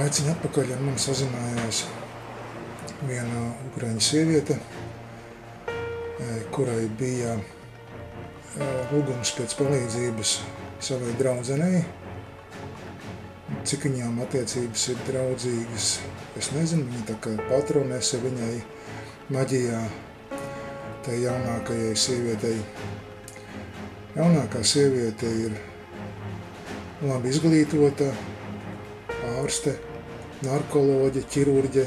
Laiciņu atpakaļ ar mani sazinājās viena ukraiņu sieviete, kurai bija lūgums pēc palīdzības savai draudzenei. Cik viņām attiecības ir draudzīgas, es nezinu, viņa tā kā patronese viņai maģijā, tai jaunākajai sievietei. Jaunākā sieviete ir labi izglītota, ārste, narkoloģe, ķirurģe,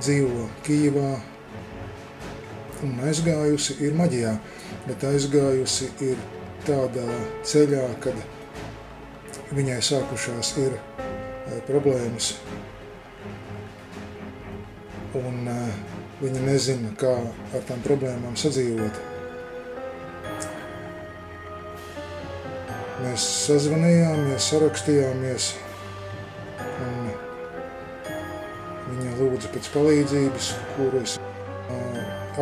dzīvo Kijivā un aizgājusi ir maģijā, bet aizgājusi ir tādā ceļā, kad viņai sākušās ir problēmas un viņa nezina, kā ar tām problēmām sadzīvot. Mēs sazvanījāmies, sarakstījāmies, un viņa lūdza pēc palīdzības, kuru es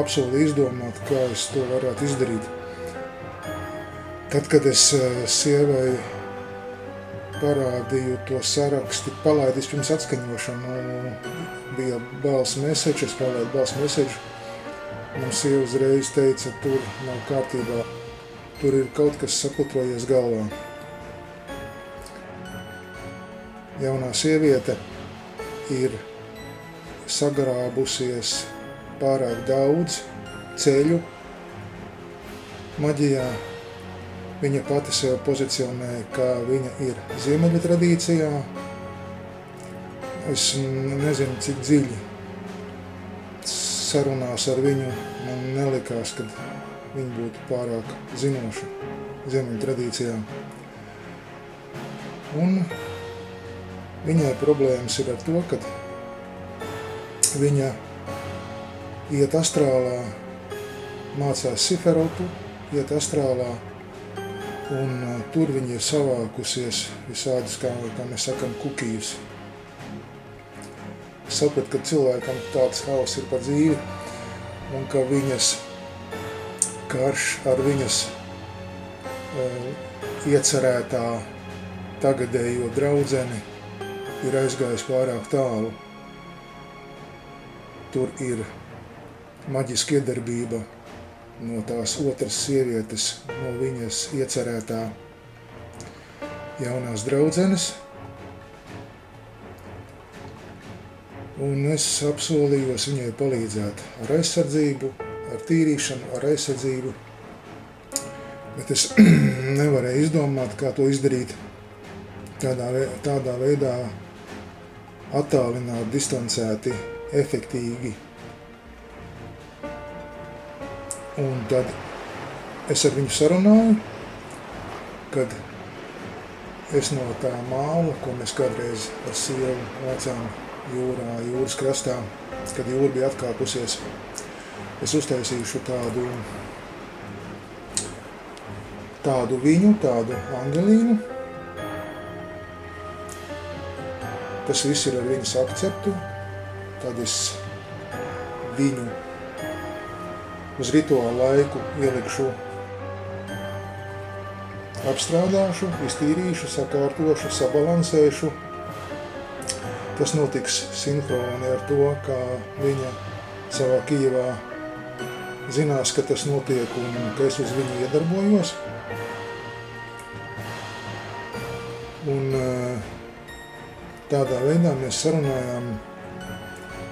apsolīju izdomāt, kā es to varētu izdarīt. Tad, kad es sievai parādīju to saraksti, palaidis pirms atskaņošanu, bija balss message, es palaidu balss message, un sieva uzreiz teica, tur nav kārtībā. Tur ir kaut kas saputrojies galvā. Jaunā sieviete ir sagrābusies pārāk daudz ceļu maģijā. Viņa pati sev pozicionē, kā viņa ir ziemeļu tradīcijā. Es nezinu, cik dziļi sarunās ar viņu man nelikās, kad viņa būtu pārāk zinoša ziemeļu tradīcijā. Un viņai problēmas ir ar to, ka viņa iet astrālā, mācās siferotu, iet astrālā, un tur viņa ir savākusies visādas, kā mēs sakam, kukijas. Saprat, ka cilvēkam tāds hauss ir par dzīvi, un ka viņas karš ar viņas iecerētā tagadējo draudzeni ir aizgājis pārāk tālu. Tur ir maģiska iedarbība no tās otras sievietes, no viņas iecerētā jaunās draudzenes. Un es apsolījos viņai palīdzēt ar aizsardzību, ar tīrīšanu, ar aizsardzību, bet es nevarēju izdomāt, kā to izdarīt tādā veidā attālināt, distancēti, efektīgi. Un tad es ar viņu sarunāju, kad es no tā māla, ko mēs kādreiz ar sievu vācām jūrā, jūras krastā, kad jūra bija atkāpusies, es uztaisīšu tādu viņu, tādu angelīnu. Tas viss ir ar viņas akceptu. Tad es viņu uz rituālu laiku ielikšu, apstrādāšu, iztīrīšu, sakārtošu, sabalansēšu. Tas notiks sinhroni ar to, kā viņa savā Kijevā zinās, ka tas notiek un ka es uz viņu iedarbojos. Un tādā veidā mēs sarunājām,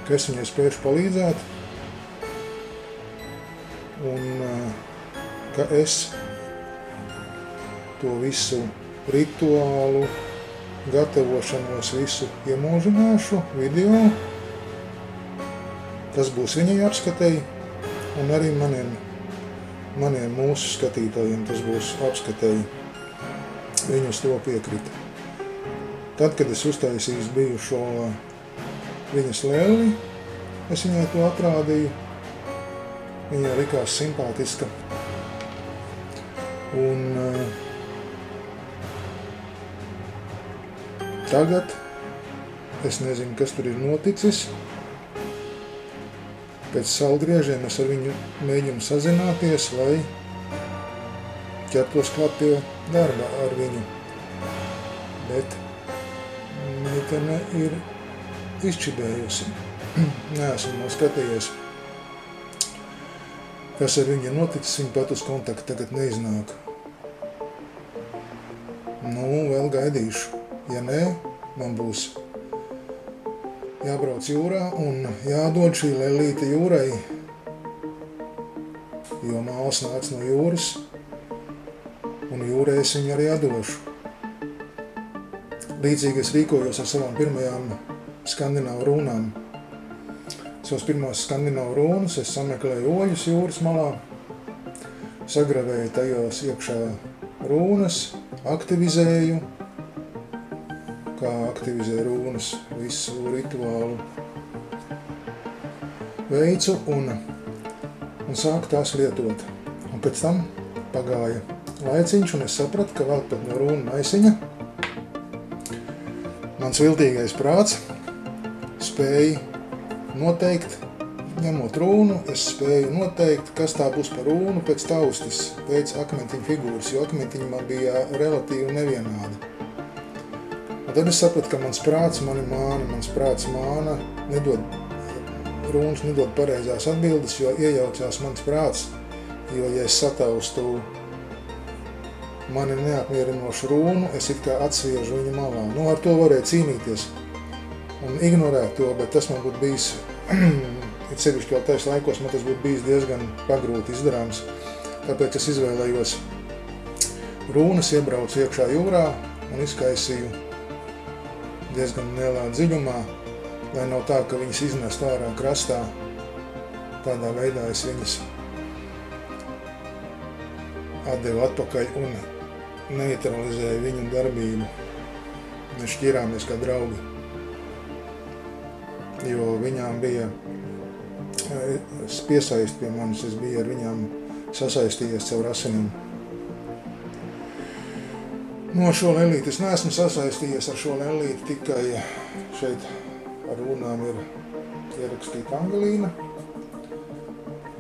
ka es viņai spēšu palīdzēt un ka es to visu rituālu, gatavošanos visu iemūžināšu video. Tas būs viņai apskatēji un arī maniem mūsu skatītājiem tas būs apskatēji. Viņi uz to piekrita. Tad, kad es uztaisīju biju šo viņas lēli, es viņai to atrādīju. Viņai likās simpātiska. Un tagad es nezinu, kas tur ir noticis. Pēc saulgriežiem es ar viņu mēģinu sazināties, lai ķertos klāt pie darba ar viņu. Bet meitene ir izčibējusi. Neesmu nav skatījies, kas ar viņu ir noticis, viņa pat uz kontaktu tagad neiznāk. Nu, vēl gaidīšu. Ja nē, man būs jābrauc jūrā un jādod šī lelīte jūrai, jo māls nāc no jūras, un jūrē es viņu arī atdošu. Līdzīgi es rīkojos ar savām pirmajām skandināvu rūnām. Savas pirmās skandināvu rūnas es sameklēju oļus jūras malā, sagravēju tajos iekšā rūnas, aktivizēju, kā aktivizē rūnas, visu rituālu veicu un sāku tās lietot. Un pēc tam pagāja laiciņš, un es sapratu, ka vēl pat no rūna maisiņa mans viltīgais prāts spēja noteikt, ņemot rūnu, es spēju noteikt, kas tā būs par rūnu pēc taustas, pēc akmentiņa figūras, jo akmentiņi man bija relatīvi nevienādi. Un tad es sapratu, ka mans prāts māna, rūnas nedod pareizās atbildes, jo iejaucās mans prāts, jo, ja es sataustu mani neapmierinošu rūnu, es it kā atsviežu viņu malā. Nu, ar to varēja cīnīties un ignorēt to, bet tas man būtu bijis, it sevišķi vēl tais laikos, man tas būtu bijis diezgan pagrūti izdarāms. Tāpēc es izvēlējos rūnas, iebraucu iekšā jūrā un izkaisīju diezgan lielā dziļumā, lai nav tā, ka viņas iznest ārā krastā. Tādā veidā es viņas atdevu atpakaļ un neutralizēju viņu darbību. Mēs šķirāmies kā draugi, jo viņām bija piesaisti pie manis, es biju ar viņām sasaistījies caur asinīm. No šo lelīti es neesmu sasaistījies ar šo lelīti, tikai šeit ar runām ir ierakstīta Angelīna.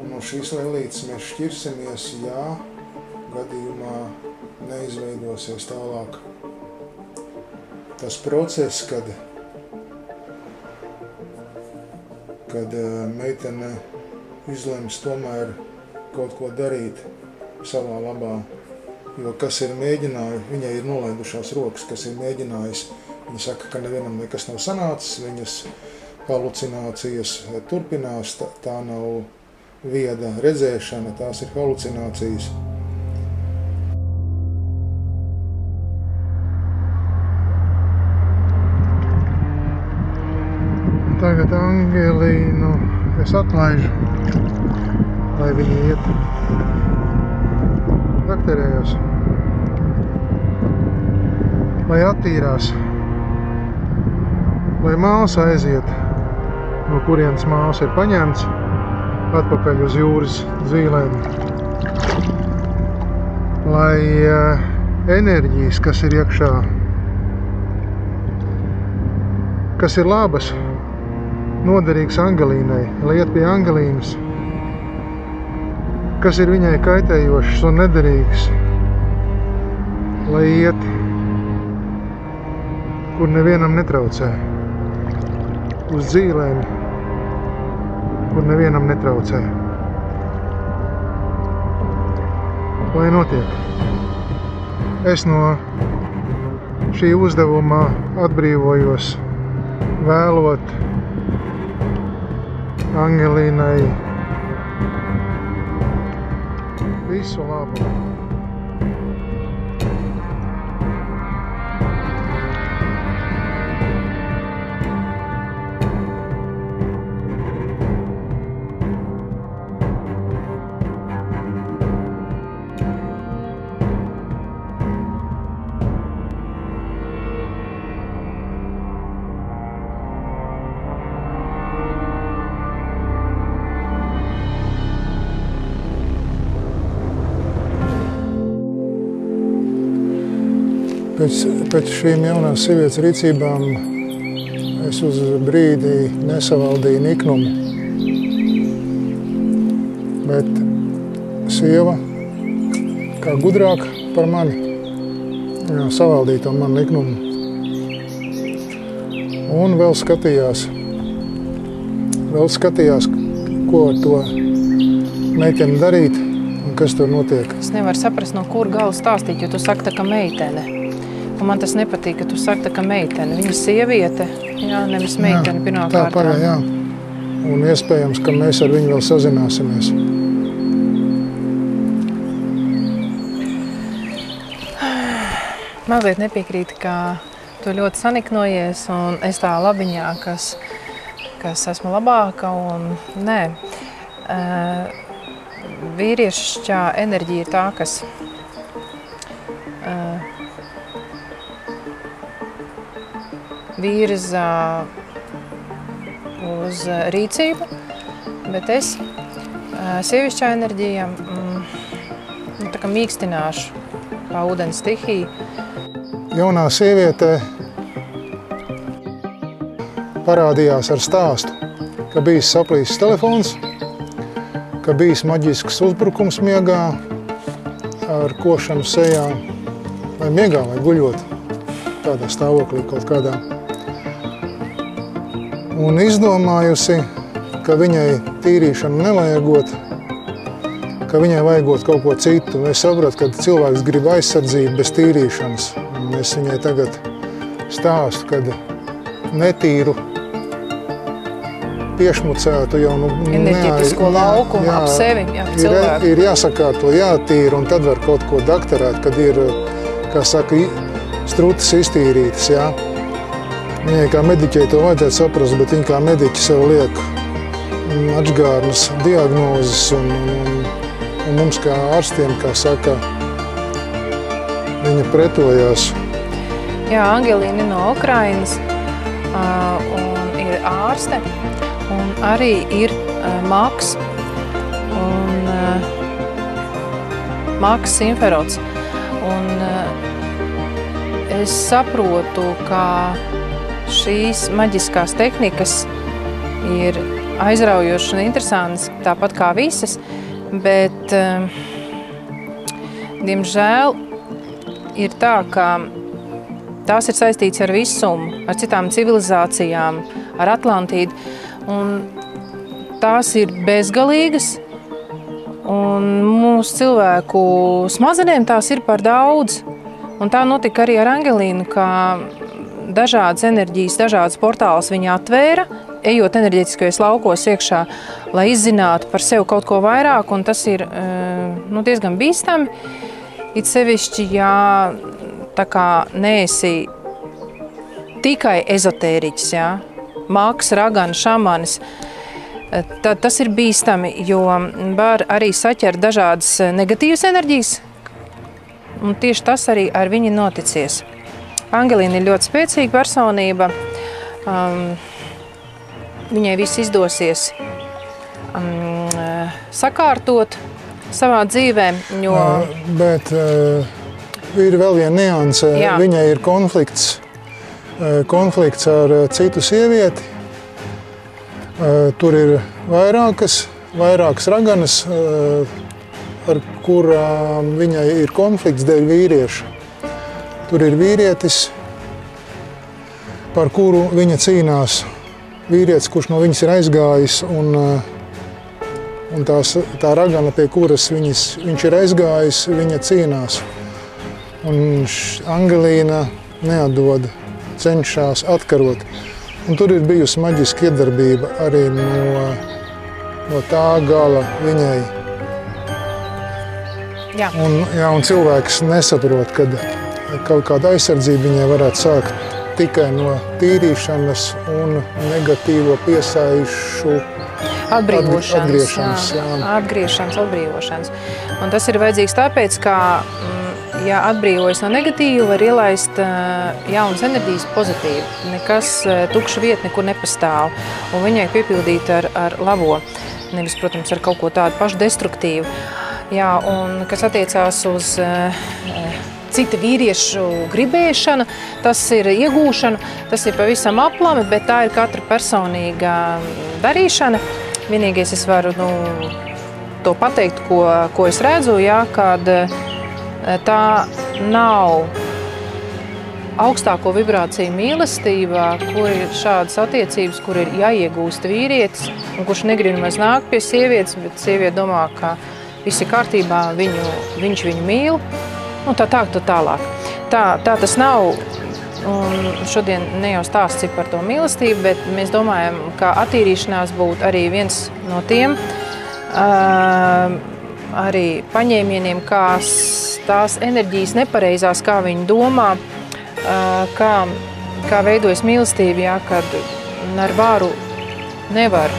Un no šīs lelītes mēs šķirsimies, ja gadījumā neizveidosies tālāk tas process, kad meitene izlems tomēr kaut ko darīt savā labā. Jo kas ir mēģinājis, viņai ir nolaidušās rokas, kas ir mēģinājis. Viņa saka, ka nevienam nekas nav sanācis, viņas halucinācijas turpinās, tā nav vieda redzēšana, tās ir halucinācijas. Tagad Angelīnu es atlaižu, lai viņi iet dakterējos, lai attīrās, lai māls aiziet, no kurienes māls ir paņemts, atpakaļ uz jūras zīlēm, lai enerģijas, kas ir iekšā, kas ir labas, noderīgs Angelīnai, lai iet pie Angelīnas, kas ir viņai kaitējošs un nederīgs, lai iet, kur nevienam netraucē, uz dzīlēm, kur nevienam netraucē. Lai notiek. Es no šī uzdevuma atbrīvojos, vēlot Angelīnai visu labu. Pēc šīm jaunās sievietes rīcībām es uz brīdi nesavaldīju niknumu, bet sieva, kā gudrāka par mani, savaldīja to manu niknumu. Un vēl skatījās, ko ar to meiteni darīt un kas tur notiek. Es nevaru saprast, no kur gala stāstīt, jo tu saki tā kā meitene. Un man tas nepatīk, ka tu saki tā kā meitene. Viņa sieviete, jā, nevis meitene pirmā kārtā. Tā parā, jā. Un iespējams, ka mēs ar viņu vēl sazināsimies. Mazliet nepiekrīt, ka tu ļoti saniknojies un es tā labiņā, kas esmu labāka un nē. Vīriešķā enerģija ir tā, kas virza uz rīcību, bet es sievišķā enerģija tā kā mīkstināšu kā ūdens stihiju. Jaunā sieviete parādījās ar stāstu, ka bijis saplīsis telefons, ka bijis maģisks uzbrukums miegā ar košanu sejā, vai miegā, vai guļot, tādā stāvoklī kaut kādā. Un izdomājusi, ka viņai tīrīšanu nevajagot, ka viņai vajagot kaut ko citu. Es sapratu, ka cilvēks grib aizsardzību bez tīrīšanas. Un es viņai tagad stāstu, kad netīru, piešmucētu jau enerģetisko laukumu ap sevi, ap cilvēku. Ir jāsakārto, jātīra, un tad var kaut ko dakterēt, kad ir, kā saka, strutas iztīrītas, jā. Viņai kā mediķei to vajadzētu saprast, bet viņa kā mediķi sev liek atžgārnas diagnozes un mums kā ārstiem, kā saka, viņa pretojās. Jā, Angelīna no Ukrainas un ir ārste un arī ir maks un maks inferots. Un es saprotu, ka šīs maģiskās tehnikas ir aizraujošas un interesantas, tāpat kā visas, bet, diemžēl, ir tā, ka tās ir saistīts ar visumu, ar citām civilizācijām, ar Atlantīdu, un tās ir bezgalīgas, un mūsu cilvēku smadzenēm tās ir par daudz. Un tā notika arī ar Angelīnu, ka dažādas enerģijas, dažādas portālus viņa atvēra, ejot enerģetiskajos laukos iekšā, lai izzinātu par sevi kaut ko vairāk, un tas ir diezgan bīstami. It sevišķi, ja tā kā neesi tikai ezotēriķis, jā, māks, ragana, šamanis, tad tas ir bīstami, jo var arī saķert dažādas negatīvas enerģijas, un tieši tas arī ar viņu noticies. Angelīna ir ļoti spēcīga personība. Viņai viss izdosies sakārtot savā dzīvē, jo... Bet ir vēl viena nianse. Viņai ir konflikts ar citu sievieti. Tur ir vairākas raganas, ar kurām viņai ir konflikts dēļ vīrieša. Tur ir vīrietis, par kuru viņa cīnās. Vīrietis, kurš no viņas ir aizgājis, un tā ragana, pie kuras viņš ir aizgājis, viņa cīnās. Un Angelīna neatdod, cenšas atkarot. Un tur ir bijusi maģiska iedarbība arī no tā gala viņai. Jā. Un cilvēks nesaprot, kad kaut kāda aizsardzība viņai varētu sākt tikai no tīrīšanas un negatīvo piesaišu atgriešanas. Atgriešanas, atbrīvošanas. Un tas ir vajadzīgs tāpēc, ka, ja atbrīvojas no negatīva, var ielaist jaunas enerģijas pozitīvi. Nekas tukša vieta nekur nepastāv. Un viņai piepildīt ar labo, nevis, protams, ar kaut ko tādu pašu destruktīvu. Jā, un kas attiecās uz cita vīriešu gribēšana, tas ir iegūšana, tas ir pavisam aplami, bet tā ir katra personīga darīšana. Vienīgais es varu to pateikt, ko es redzu, jā, kad tā nav augstāko vibrāciju mīlestībā, kur ir šādas attiecības, kur ir jāiegūst vīrietis, un kurš negrib maz nākt pie sievietes, bet sieviete domā, ka viss ir kārtībā, viņš viņu mīl, un tā tālāk. Tā tas nav, un šodien ne jau stāsts ir par to mīlestību, bet mēs domājam, ka attīrīšanās būtu arī viens no tiem arī paņēmieniem, kā tās enerģijas nepareizās, kā viņi domā, kā veidojas mīlestība, jā, kad ar varu nevar.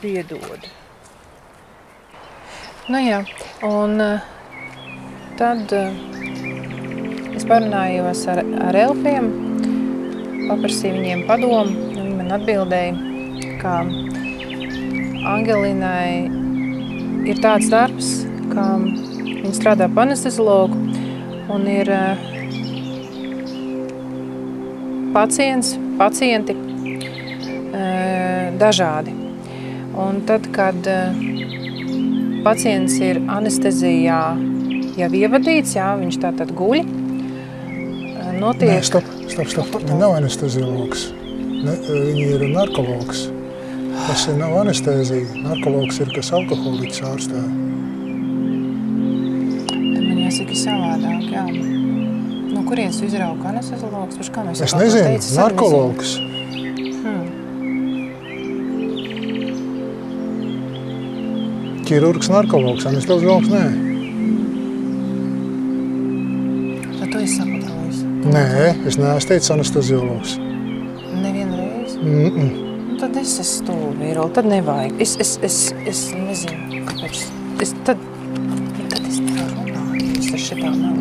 Piedod. Nu jā, un tad es parunājos ar elfiem, paprasīju viņiem padomu, un viņi man atbildēja, ka Angelinai ir tāds darbs, ka viņa strādā par anesteziologu, un ir pacienti dažādi. Un tad, kad pacients ir anestezijā jau ievadīts, jā, viņš tātad guļ, notiek... Nē, stop. Viņa nav anesteziologs. Viņa ir narkologs. Tas nav anestēzija. Narkologs ir, kas alkoholiķis ārstē. Man jāsaka savādāk, jā. No kurienes izrauka anesteziologs? Es nezinu, narkologs. Ķirurgs, narkologs, anesteziologs, nē. Tad tu esi sapatrojis? Nē, es neesmu teicis anesteziologs. Nevienreiz? Nu, tad es esmu stulbi, Vīrola, tad nevajag. Es nezinu, kāpēc. Tad es nevaru runāt, es ar šitā nav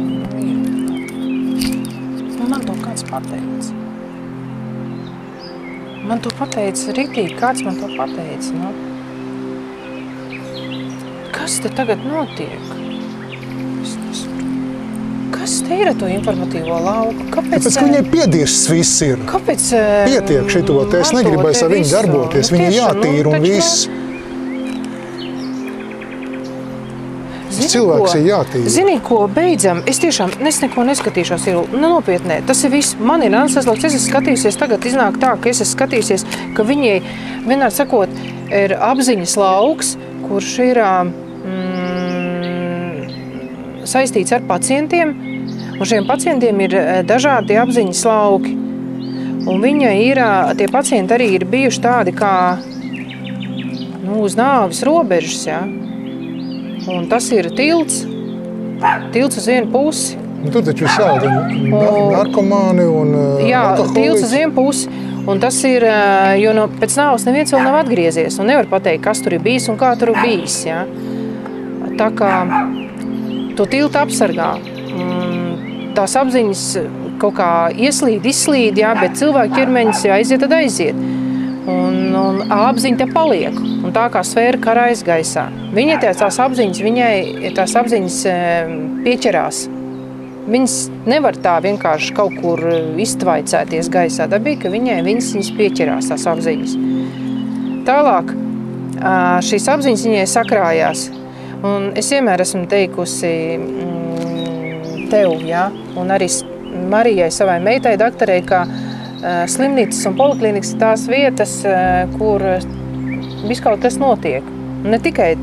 Man to kāds pateica. Man to pateica rītīgi, kāds man to pateica, nu. Kas te tagad notiek? Kas te ir ar to informatīvo lauku? Kāpēc ka viņai piedirsts viss ir. Kāpēc? Pietiek šito, te es negribēju ar viņu darboties. Viņa jātīra un viss. Cilvēks ir jātīra. Zini, ko beidzam? Es tiešām neko neskatīšos. Nopietnē, tas ir viss. Man ir anesteziologs. Es esmu skatījusies, tagad iznāk tā, ka es esmu skatījusies, ka viņai, vienmēr sakot, ir apziņas lauks, kurš ir saistīts ar pacientiem, un šiem pacientiem ir dažādi apziņas lauki. Un viņa ir, tie pacienti arī ir bijuši tādi kā uz nāves robežas, jā. Un tas ir tilts uz vienu pusi. Tur taču ir šādi narkomāni un jā, tilts uz vienu pusi. Un tas ir, jo pēc nāves neviens vēl nav atgriezies. Un nevar pateikt, kas tur ir bijis un kā tur ir bijis. Ja? Tā kā to tiltu apsargā. Tās apziņas kaut kā ieslīd, izslīd, jā, bet cilvēku ķermeņas aiziet, tad aiziet. Un apziņa te paliek. Un tā kā sfēra karājas gaisā. Viņai tās apziņas pieķerās. Viņas nevar tā vienkārši kaut kur iztvaicēties gaisā. Dabīgi, ka viņas pieķerās tās apziņas. Tālāk šīs apziņas viņai sakrājās. Un es vienmēr esmu teikusi tev, ja? Un arī Marijai, savai meitai, doktorei, ka slimnīcas un poliklīnikas ir tās vietas, kur viss kaut kas notiek. Ne tikai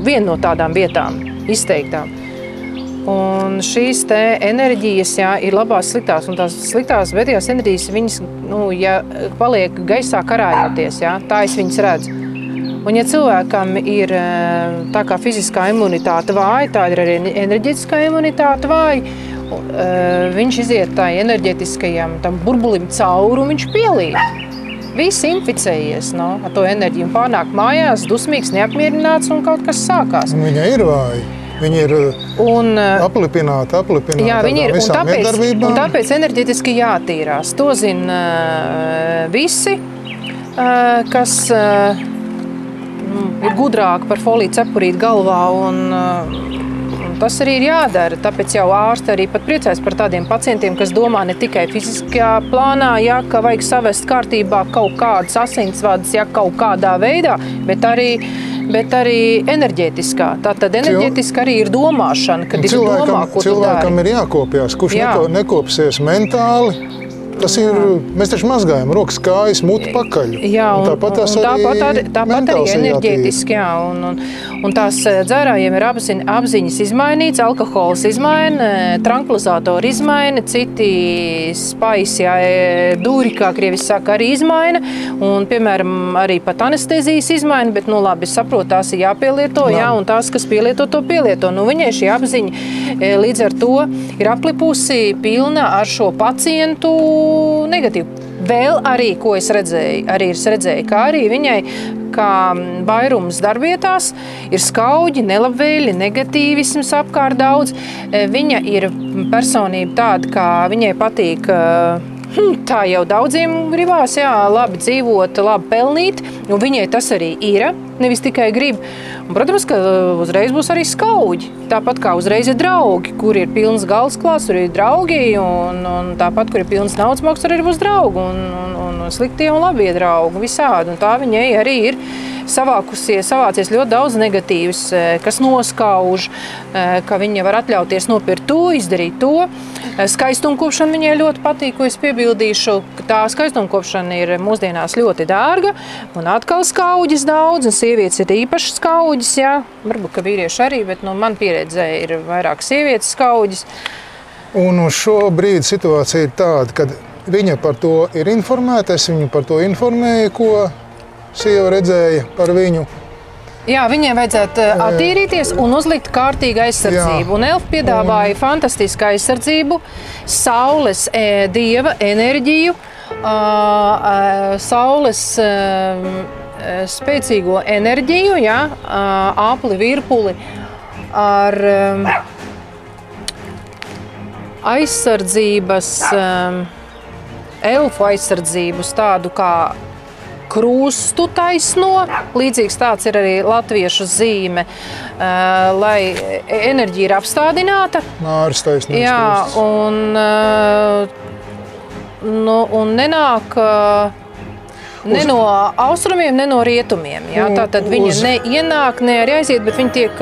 viena no tādām vietām izteiktām. Un šīs te enerģijas, jā, ir labās, sliktās, un tās sliktās, betījās enerģijas, viņas, ja paliek gaisā karājoties, jā, tā es viņas redzu. Un ja cilvēkam ir tā kā fiziskā imunitāte vāja, tā ir arī enerģetiskā imunitāte vāja, viņš iziet tā enerģetiskajam tam burbulim cauri un viņš pielīd. Viss inficējies ar to enerģiju un pārnāk mājās, dusmīgs, neapmierināts un kaut kas sākās. Un viņa ir vāja. Viņi ir aplipināti jā, viņi ir, visām iedarbībām. Un tāpēc enerģetiski jātīrās. To zina visi, kas ir gudrāki par foliju cepurīt galvā. Un tas arī ir jādara. Tāpēc jau ārsti arī pat priecājas par tādiem pacientiem, kas domā ne tikai fiziskajā plānā, ja, ka vajag savest kārtībā kaut kādas asinsvadas, ja kaut kādā veidā, bet arī enerģētiskā. Tātad enerģētiski arī ir domāšana, kad ir domā, ko tu dari. Cilvēkam ir jākopjās, kurš nekopsies mentāli. Tas ir, mēs taču mazgājam rokas, kājas, muti pakaļ. Jā, tāpat arī enerģētiski, jā. Un tās dzērājiem ir apziņas izmainīts, alkohols izmaina, tranquilizatori izmaina, citi spais, jā, dūri, kā krievis saka, arī izmaina. Un, piemēram, arī pat anestezijas izmaina, bet, labi, saprot, tās ir jāpielieto, jā, un tās, kas pielieto, to pielieto. Viņai šī apziņa līdz ar to ir aplipusi pilna ar šo pacientu negatīvu. Vēl arī, ko es redzēju, kā arī viņai, kā vairums darbietās, ir skauģi, nelabvēļi, negatīvisms apkārt daudz. Viņa ir personība tāda, kā viņai patīk, tā jau daudziem gribās, jā, labi dzīvot, labi pelnīt, un viņai tas arī ir, nevis tikai grib. Un, protams, ka uzreiz būs arī skauģi. Tāpat kā uzreiz ir draugi, kur ir pilns galdsklāsts, tur ir draugi, un tāpat, kur ir pilns naudas maks, tur arī būs draugi, un sliktie un labie draugi, visādi. Un tā viņai arī ir savācies ļoti daudz negatīvas, kas noskauž, ka viņa var atļauties nopirkt to, izdarīt to. Skaistumkopšana viņai ļoti patīk, ko es piebildīšu. Tā skaistumkopšana ir mūsdienās ļoti dārga, un atkal skauģis daudz, un sievietes ir īpaši skauģis, jā. Varbūt, ka vīrieši arī, bet man pieredzē ir vairāk sievietes skauģis. Un uz šo brīdi situācija ir tāda, kad viņa par to ir informēta, es viņu par to informēju, ko sieva redzēja par viņu. Jā, viņai vajadzētu attīrīties un uzlikt kārtīgu aizsardzību. Un Elfa piedāvāja fantastisku aizsardzību, saules dieva enerģiju, saules spēcīgo enerģiju, jā, apli, virpuli ar aizsardzības, elfu aizsardzības tādu kā krustu taisno. Līdzīgs tāds ir arī latviešu zīme, lai enerģija ir apstādināta. Māris taisnīgs jā, un nenāk ne no austrumiem, ne no rietumiem. Jā. Tātad viņa ne ienāk, ne arī aiziet, bet viņa tiek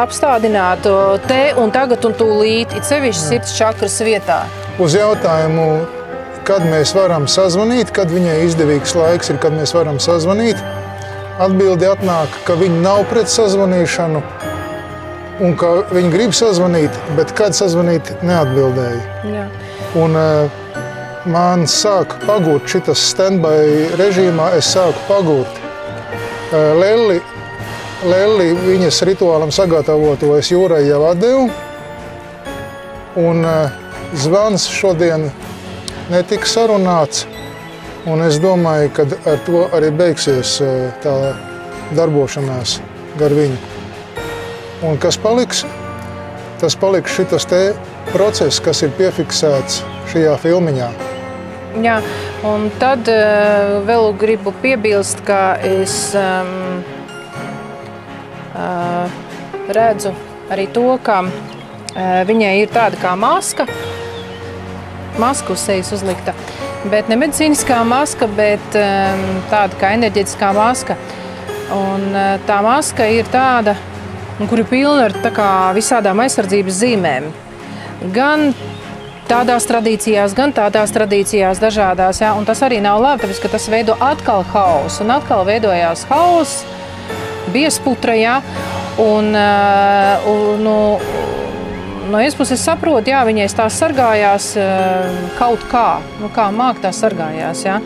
apstādināta te un tagad un tūlīt, it sevišķi sirds čakras vietā. Uz jautājumu, kad mēs varam sazvanīt, kad viņai izdevīgs laiks ir, kad mēs varam sazvanīt, atbildi atnāk, ka viņa nav pret sazvanīšanu un ka viņa grib sazvanīt, bet kad sazvanīt neatbildēja. Jā. Un man sāk pagūt šitas stand-by režīmā, es sāku pagūt. Lelli viņas rituālam sagatavoto es Jūrai jau atdevu, un zvans šodien netika sarunāts, un es domāju, ka ar to arī beigsies tā darbošanās gar viņu. Un kas paliks? Tas paliks šitas te process, kas ir piefiksēts šajā filmiņā. Jā, un tad vēl gribu piebilst, ka es redzu arī to, ka viņai ir tāda kā maska uz sejas uzlikta, bet ne medicīniskā maska, bet tāda kā enerģētiskā maska. Un tā maska ir tāda, kur ir pilna ar tā kā visādām aizsardzības zīmēm. Gan tādās tradīcijās dažādās, jā, un tas arī nav labi, tāpēc, ka tas veido atkal hausu, un atkal veidojās hauss, biesputra, jā, un no vienas puses saprotu, jā, viņai tās sargājās kaut kā, kā māk tās sargājās, jā.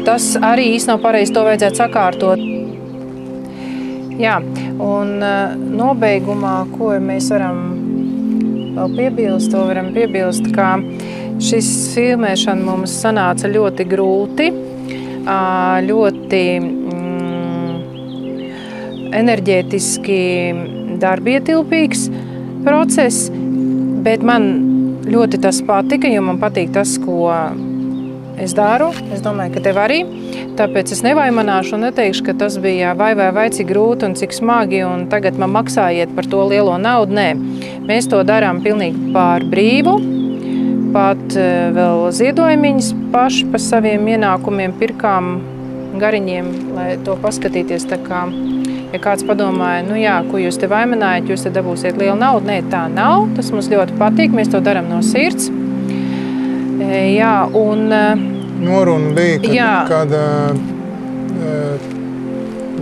Tas arī īsti nav pareizi, to vajadzētu sakārtot. Jā, un nobeigumā, ko mēs varam vēl piebilst, to varam piebilst, ka šis filmēšana mums sanāca ļoti grūti, ļoti enerģētiski darbietilpīgs process, bet man ļoti tas patika, jo man patīk tas, ko es daru. Es domāju, ka tev arī. Tāpēc es nevaimanāšu un neteikšu, ka tas bija vai cik grūti un cik smagi un tagad man maksājiet par to lielo naudu. Nē, mēs to darām pilnīgi pār brīvu. Pat vēl ziedojumiņas paši pa saviem ienākumiem pirkām gariņiem, lai to paskatīties. Tā kā, ja kāds padomāja, nu jā, ko jūs te vaimanājat, jūs te dabūsiet lielu naudu. Nē, tā nav. Tas mums ļoti patīk. Mēs to darām no sirds. Jā, un... Noruna bija, kad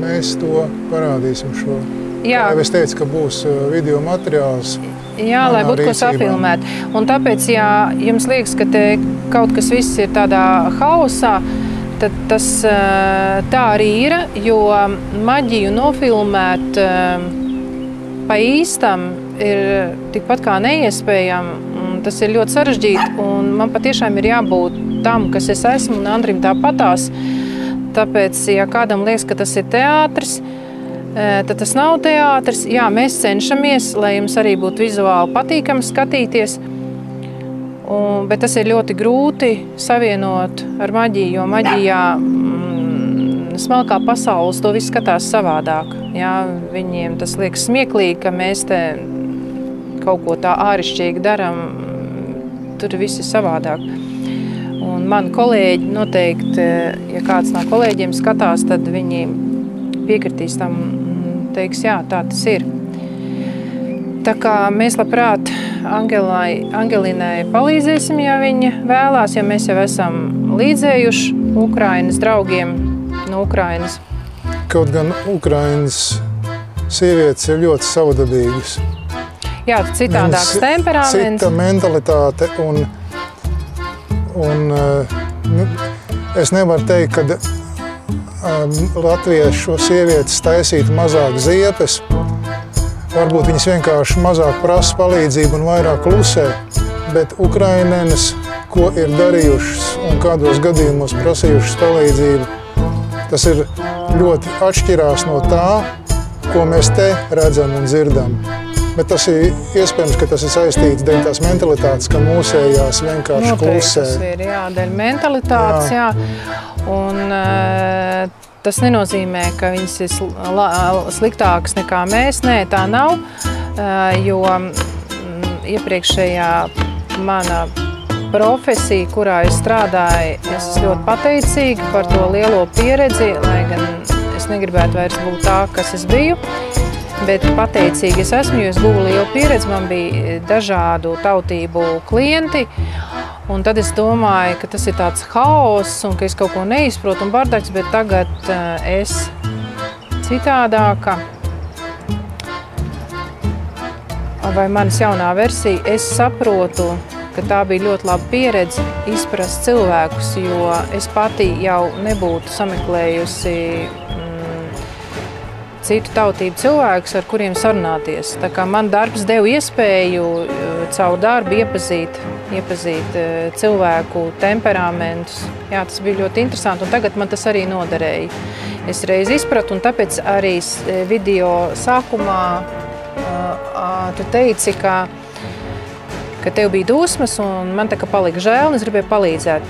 mēs to parādīsim šo. Jā. Es teicu, ka būs video materiāls. Jā, lai būtu ko safilmēt. Un tāpēc, ja jums liekas, ka te kaut kas viss ir tādā haosā, tad tas tā arī ir, jo maģiju nofilmēt pa īstam ir tikpat kā neiespējami. Tas ir ļoti sarežģīti, un man patiešām ir jābūt tam, kas es esmu, un Andrim tāpatās. Tāpēc, ja kādam liekas, ka tas ir teātris, tad tas nav teātris. Jā, mēs cenšamies, lai jums arī būtu vizuāli patīkami skatīties, bet tas ir ļoti grūti savienot ar maģiju, jo maģijā smalkā pasaules to viss skatās savādāk. Jā, viņiem tas liekas smieklīgi, ka mēs te kaut ko tā ārišķīgi daram, tur viss ir savādāk. Un mani kolēģi noteikti, ja kāds no kolēģiem skatās, tad viņi piekritīs tam, teiks, jā, tā tas ir. Tā kā mēs labprāt Angelinai palīdzēsim, ja viņa vēlās, jo mēs jau esam līdzējuši Ukrainas draugiem no Ukrainas. Kaut gan Ukrainas sievietes ir ļoti savadabīgas. Jā, citādāks temperaments. Cita mentalitāte un es nevaru teikt, ka latviešu sievietes taisītu mazāk ziepes. Varbūt viņas vienkārši mazāk prasa palīdzību un vairāk klusē, bet ukrainenes, ko ir darījušas un kādos gadījumos prasījušas palīdzību, tas ir ļoti atšķirās no tā, ko mēs te redzam un dzirdam. Bet tas ir iespējams, ka tas ir saistīts dēļ tās mentalitātes, ka mūsējās vienkārši klusē. Tas ir, jā, dēļ mentalitātes, jā. Un tas nenozīmē, ka viņas ir sliktākas nekā mēs. Nē, tā nav, jo iepriekšējā mana profesija, kurā es strādāju, es esmu ļoti pateicīga par to lielo pieredzi, lai gan es negribētu vairs būt tā, kas es biju. Bet pateicīgi es esmu, jo es guvu lielu pieredzi, man bija dažādu tautību klienti, un tad es domāju, ka tas ir tāds haoss un ka es kaut ko neizprotu un bardaks, bet tagad es citādāka. Vai manis jaunā versija, es saprotu, ka tā bija ļoti laba pieredze izprast cilvēkus, jo es pati jau nebūtu sameklējusi citu tautību cilvēkus, ar kuriem sarunāties. Tā kā man darbs deva iespēju caur darbu iepazīt cilvēku temperamentus. Jā, tas bija ļoti interesanti, un tagad man tas arī noderēja. Es reiz izpratu, un tāpēc arī video sākumā tu teici, ka tev bija dusmas, un man tā kā palika žēl, un es gribēju palīdzēt.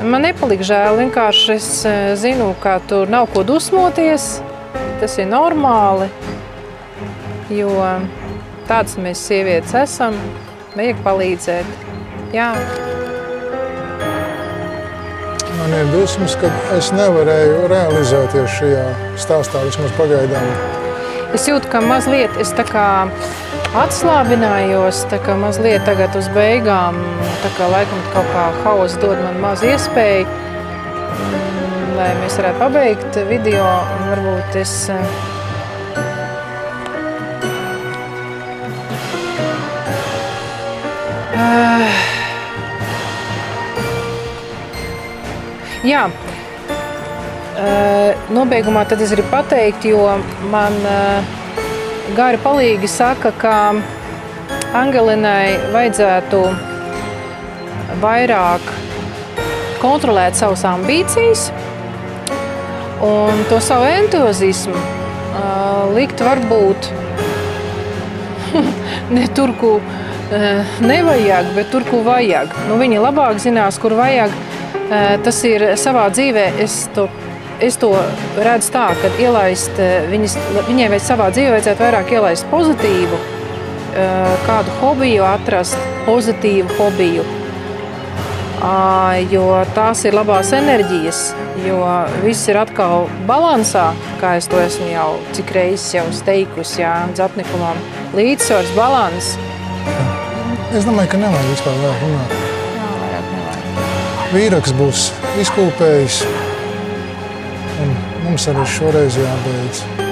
Man nepalika žēl, vienkārši es zinu, ka tur nav ko dusmoties. Tas ir normāli, jo tādas mēs sievietes esam, vajag palīdzēt. Jā. Man ir dusmas, ka es nevarēju realizēties šajā stāstā vismaz pagaidām. Es jūtu, ka mazliet es tā kā atslābinājos, tā kā mazliet tagad uz beigām, tā kā laikam kaut kā haoss dod man maz iespēju, lai mēs varētu pabeigt video, un varbūt es jā, nobeigumā tad es gribu pateikt, jo man gari palīgi saka, ka Angelinai vajadzētu vairāk kontrolēt savas ambīcijas, un to savu entuziasmu likt varbūt ne tur, kur nevajag, bet tur, kur vajag. Nu, viņi labāk zinās, kur vajag, Tas ir savā dzīvē, es to redzu tā, ka viņai savā dzīvē vajadzētu vairāk ielaist pozitīvu, kādu hobiju atrast, pozitīvu hobiju, jo tās ir labās enerģijas, jo viss ir atkal balansā, kā es to esmu jau cik reizes jau teikusi, Dzapnikumam. Līdzsvars, balans. Es domāju, ka nevajag vispār vēl runāt. Jā, vairāk nevajag. Vīraks būs izkūpējis, un mums arī šoreiz jābeidz.